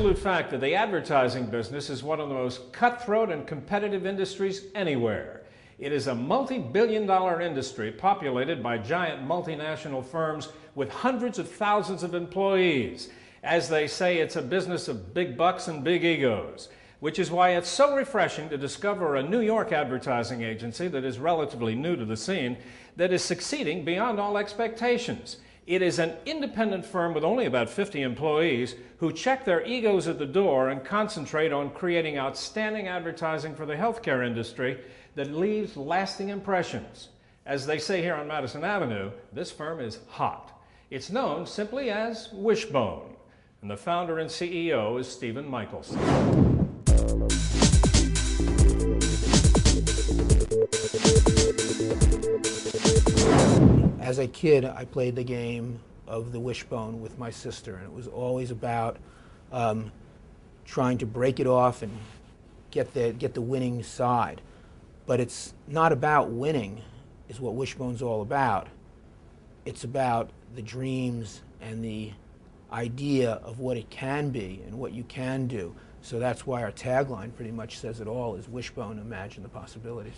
absolute fact that the advertising business is one of the most cutthroat and competitive industries anywhere. It is a multi-billion-dollar industry populated by giant multinational firms with hundreds of thousands of employees. As they say, it's a business of big bucks and big egos, which is why it's so refreshing to discover a New York advertising agency that is relatively new to the scene that is succeeding beyond all expectations. It is an independent firm with only about 50 employees who check their egos at the door and concentrate on creating outstanding advertising for the healthcare industry that leaves lasting impressions. As they say here on Madison Avenue, this firm is hot. It's known simply as Wishbone, and the founder and CEO is Stephen Michelson. As a kid, I played the game of the Wishbone with my sister, and it was always about trying to break it off and get the winning side. But it's not about winning, is what Wishbone's all about. It's about the dreams and the idea of what it can be and what you can do. So that's why our tagline pretty much says it all, is Wishbone, imagine the possibilities.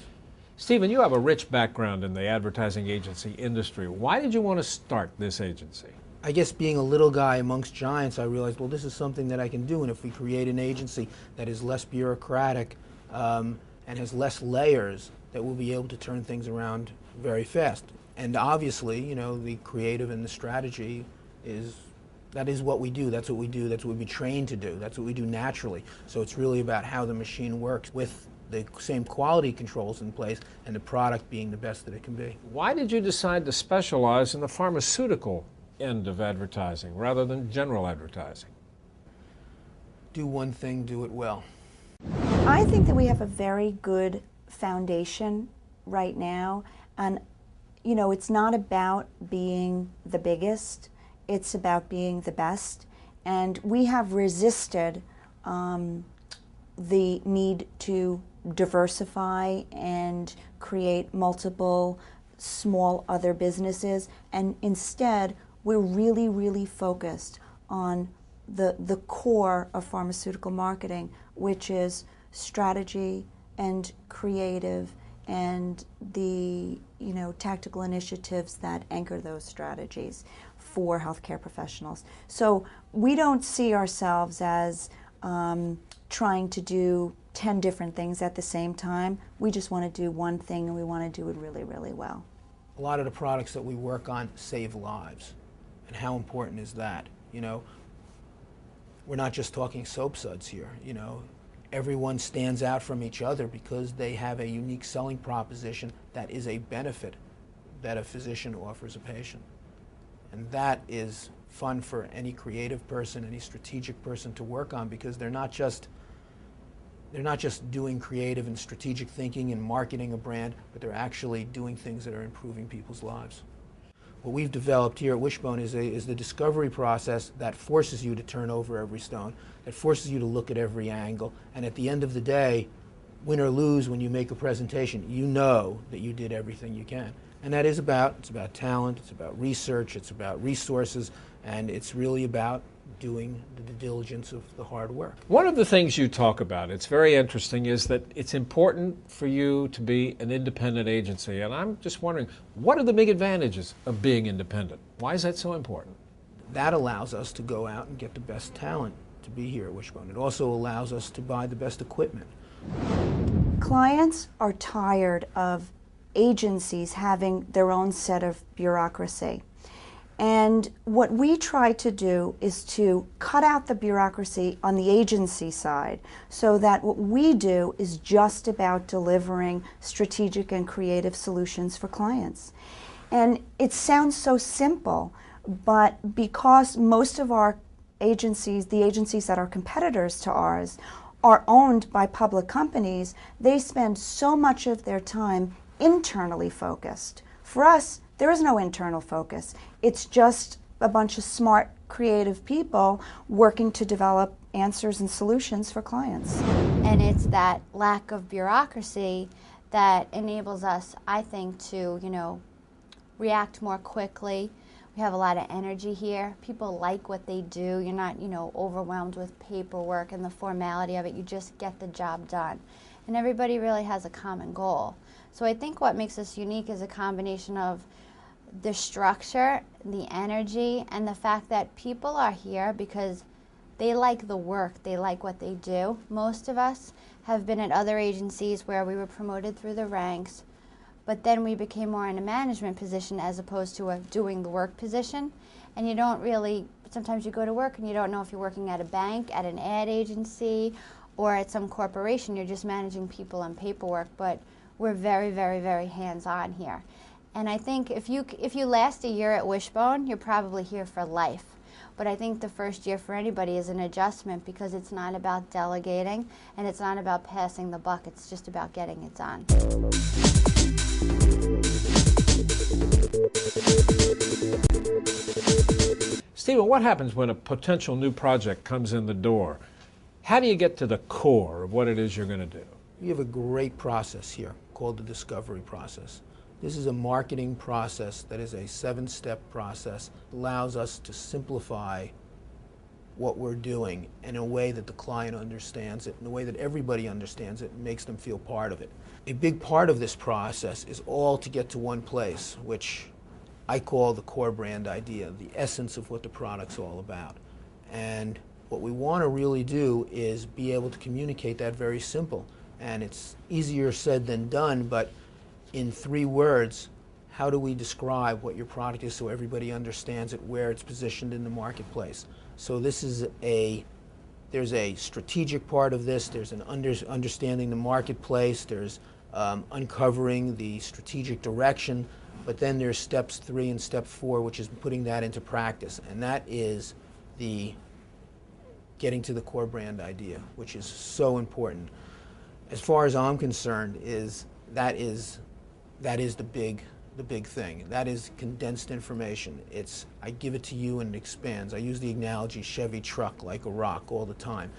Stephen, you have a rich background in the advertising agency industry. Why did you want to start this agency? I guess being a little guy amongst giants, I realized, well, this is something that I can do, and if we create an agency that is less bureaucratic and has less layers, that we'll be able to turn things around very fast. And obviously, you know, the creative and the strategy that is what we do. That's what we do. That's what we train to do. That's what we do naturally. So it's really about how the machine works with the same quality controls in place and the product being the best that it can be. Why did you decide to specialize in the pharmaceutical end of advertising rather than general advertising? Do one thing, do it well. I think that we have a very good foundation right now, and you know, it's not about being the biggest, it's about being the best, and we have resisted the need to diversify and create multiple small other businesses, and instead we're really focused on the core of pharmaceutical marketing, which is strategy and creative and the tactical initiatives that anchor those strategies for healthcare professionals. So we don't see ourselves as trying to do 10 different things at the same time. We just want to do one thing, and we want to do it really well. A lot of the products that we work on save lives. And how important is that? You know, we're not just talking soap suds here. You know, everyone stands out from each other because they have a unique selling proposition that is a benefit that a physician offers a patient. And that is fun for any creative person, any strategic person to work on, because they're not just doing creative and strategic thinking and marketing a brand, but they're actually doing things that are improving people's lives. What we've developed here at Wishbone is the discovery process that forces you to turn over every stone, that forces you to look at every angle, and at the end of the day, win or lose when you make a presentation, you know that you did everything you can. And that is it's about talent, it's about research, it's about resources, and it's really about doing the due diligence of the hard work. One of the things you talk about, it's very interesting, is that it's important for you to be an independent agency. And I'm just wondering, what are the big advantages of being independent? Why is that so important? That allows us to go out and get the best talent to be here at Wishbone. It also allows us to buy the best equipment. Clients are tired of agencies having their own set of bureaucracy. And what we try to do is to cut out the bureaucracy on the agency side so that what we do is just about delivering strategic and creative solutions for clients. And it sounds so simple, but because most of our agencies, the agencies that are competitors to ours, are owned by public companies, they spend so much of their time internally focused. For us, there is no internal focus. It's just a bunch of smart, creative people working to develop answers and solutions for clients. And it's that lack of bureaucracy that enables us, I think, to, react more quickly. We have a lot of energy here. People like what they do. You're not, overwhelmed with paperwork and the formality of it. You just get the job done. And everybody really has a common goal. So I think what makes us unique is a combination of the structure, the energy, and the fact that people are here because they like the work, they like what they do. Most of us have been at other agencies where we were promoted through the ranks, but then we became more in a management position as opposed to a doing the work position. And you don't really, sometimes you go to work and you don't know if you're working at a bank, at an ad agency, or at some corporation. You're just managing people and paperwork, but we're very, very, very hands-on here. And I think if you last a year at Wishbone, you're probably here for life. But I think the first year for anybody is an adjustment because it's not about delegating and it's not about passing the buck. It's just about getting it done. Stephen, what happens when a potential new project comes in the door? How do you get to the core of what it is you're going to do? We have a great process here called the discovery process. This is a marketing process that is a 7-step process. It allows us to simplify what we're doing in a way that the client understands it, in a way that everybody understands it, and makes them feel part of it. A big part of this process is all to get to one place, which I call the core brand idea, the essence of what the product's all about. And what we want to really do is be able to communicate that very simple. And it's easier said than done, but in 3 words, how do we describe what your product is so everybody understands it, where it's positioned in the marketplace? So this is there's a strategic part of this, there's an understanding the marketplace, there's uncovering the strategic direction, but then there's steps 3 and step 4, which is putting that into practice. And that is the getting to the core brand idea, which is so important. As far as I'm concerned, that is the big thing. That is condensed information. I give it to you and it expands. I use the analogy Chevy truck like a rock all the time.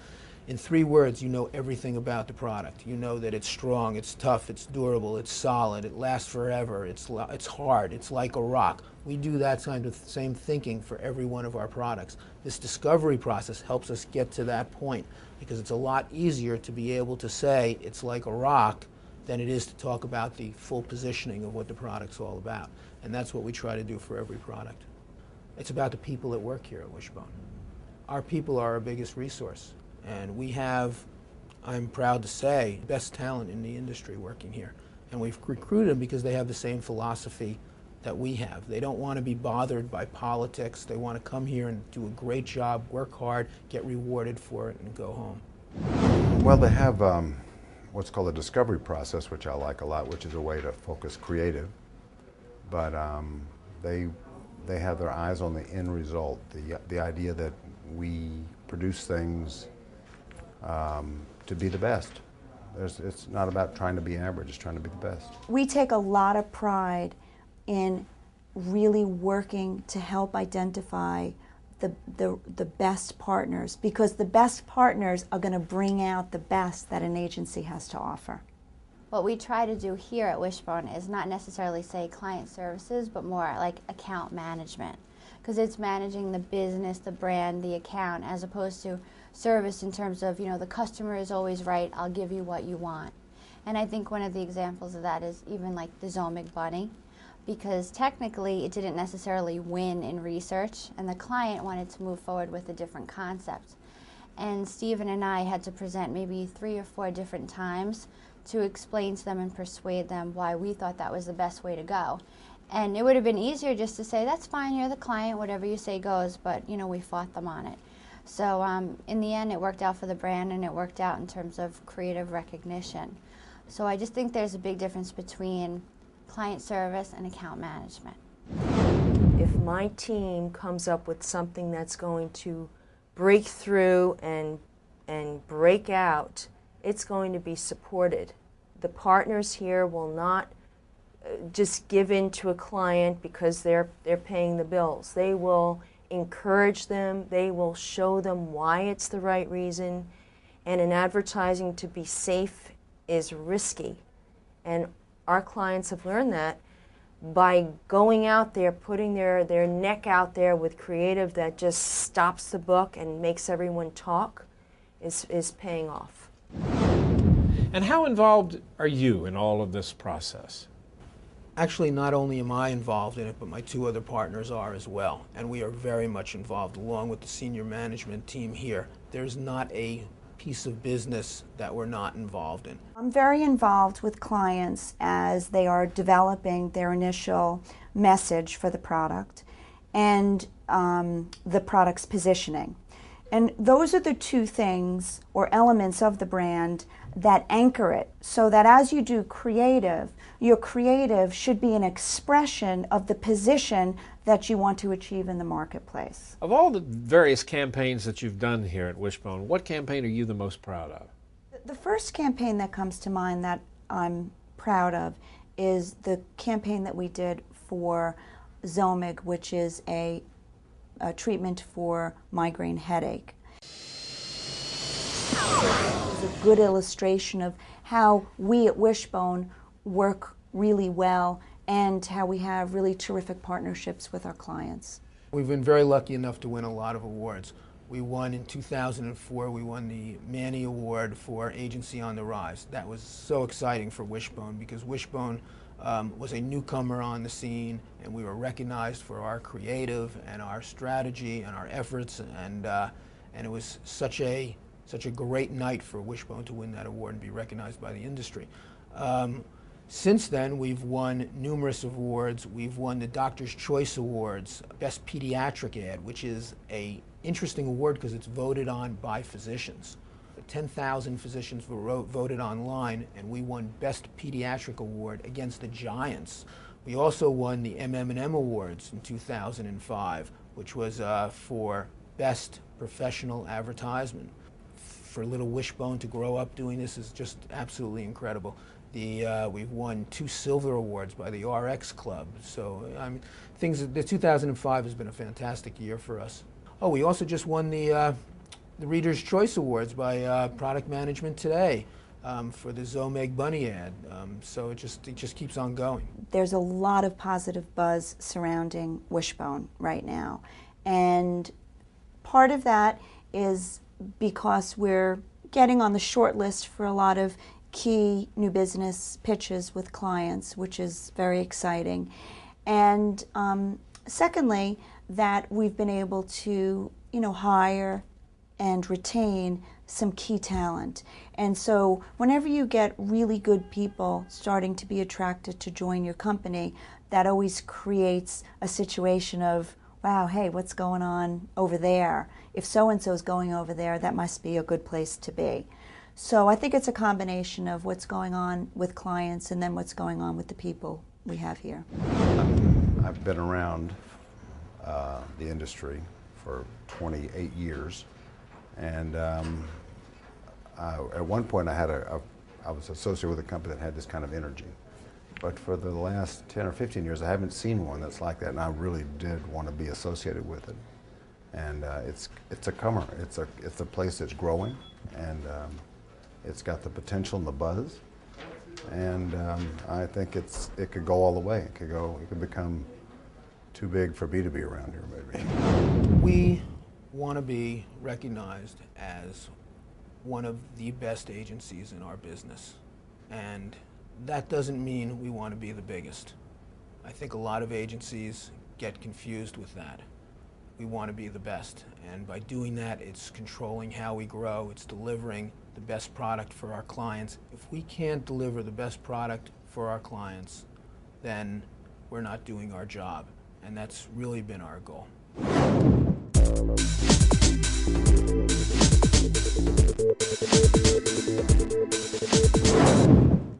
In 3 words, you know everything about the product. You know that it's strong, it's tough, it's durable, it's solid, it lasts forever, it's hard, it's like a rock. We do that kind of same thinking for every one of our products. This discovery process helps us get to that point because it's a lot easier to be able to say it's like a rock than it is to talk about the full positioning of what the product's all about. And that's what we try to do for every product. It's about the people that work here at Wishbone. Our people are our biggest resource. And we have, I'm proud to say, best talent in the industry working here. And we've recruited them because they have the same philosophy that we have. They don't want to be bothered by politics. They want to come here and do a great job, work hard, get rewarded for it, and go home. Well, they have what's called a discovery process, which I like a lot, which is a way to focus creative. But they have their eyes on the end result, the idea that we produce things to be the best. It's not about trying to be average, it's trying to be the best. We take a lot of pride in really working to help identify the best partners, because the best partners are going to bring out the best that an agency has to offer. What we try to do here at Wishbone is not necessarily say client services, but more like account management, because it's managing the business, the brand, the account, as opposed to service in terms of, the customer is always right, I'll give you what you want. And I think one of the examples of that is even like the Zomic Bunny, because technically it didn't necessarily win in research, and the client wanted to move forward with a different concept. And Stephen and I had to present maybe 3 or 4 different times to explain to them and persuade them why we thought that was the best way to go. And it would have been easier just to say, that's fine, you're the client, whatever you say goes, but we fought them on it. So in the end, it worked out for the brand, and it worked out in terms of creative recognition. So I just think there's a big difference between client service and account management. If my team comes up with something that's going to break through and break out, it's going to be supported. The partners here will not just give in to a client because they're paying the bills. They will encourage them, they will show them why it's the right reason, and in advertising, to be safe is risky. And our clients have learned that by going out there, putting their neck out there with creative that just stops the book and makes everyone talk is paying off. And how involved are you in all of this process? Actually, not only am I involved in it, but my two other partners are as well. And we are very much involved along with the senior management team here. There's not a piece of business that we're not involved in. I'm very involved with clients as they are developing their initial message for the product and the product's positioning. And those are the two things or elements of the brand that anchor it, so that as you do creative, your creative should be an expression of the position that you want to achieve in the marketplace. Of all the various campaigns that you've done here at Wishbone, what campaign are you the most proud of? The first campaign that comes to mind that I'm proud of is the campaign that we did for Zomig, which is a treatment for migraine headache. It's a good illustration of how we at Wishbone work really well and how we have really terrific partnerships with our clients. We've been very lucky enough to win a lot of awards. We won in 2004, we won the Manny Award for Agency on the Rise. That was so exciting for Wishbone because Wishbone was a newcomer on the scene, and we were recognized for our creative and our strategy and our efforts, and it was such a great night for Wishbone to win that award and be recognized by the industry. Since then, we've won numerous awards. We've won the Doctor's Choice Awards, Best Pediatric Ad, which is an interesting award because it's voted on by physicians. 10,000 physicians voted online, and we won Best Pediatric Award against the Giants. We also won the MM&M Awards in 2005, which was for Best Professional Advertisement. For little Wishbone to grow up doing this is just absolutely incredible. We've won 2 silver awards by the RX Club. So I mean, the 2005 has been a fantastic year for us. Oh, we also just won the Reader's Choice Awards by Product Management Today for the Zomig Bunny ad. So it just keeps on going. There's a lot of positive buzz surrounding Wishbone right now, and part of that is because we're getting on the short list for a lot of key new business pitches with clients, which is very exciting. And secondly, that we've been able to, hire and retain some key talent. And so whenever you get really good people starting to be attracted to join your company, that always creates a situation of, wow, hey, what's going on over there? If so-and-so's going over there, that must be a good place to be. So I think it's a combination of what's going on with clients and then what's going on with the people we have here. I've been around the industry for 28 years, and at one point I was associated with a company that had this kind of energy. But for the last 10 or 15 years, I haven't seen one that's like that, and I really did want to be associated with it. And it's a comer. It's a place that's growing, and it's got the potential and the buzz. And I think it could go all the way. It could become too big for me to be around here, maybe. We want to be recognized as one of the best agencies in our business, and that doesn't mean we want to be the biggest. I think a lot of agencies get confused with that. We want to be the best, and by doing that, it's controlling how we grow, it's delivering the best product for our clients. If we can't deliver the best product for our clients, then we're not doing our job, and that's really been our goal.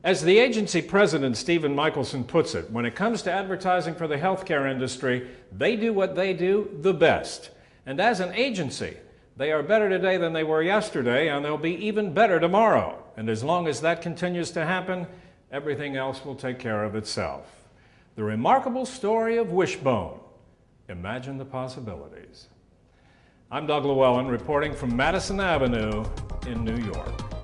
As the agency president, Stephen Michelson, puts it, when it comes to advertising for the healthcare industry, they do what they do the best. And as an agency, they are better today than they were yesterday, and they'll be even better tomorrow. And as long as that continues to happen, everything else will take care of itself. The remarkable story of Wishbone. Imagine the possibilities. I'm Doug Llewellyn, reporting from Madison Avenue in New York.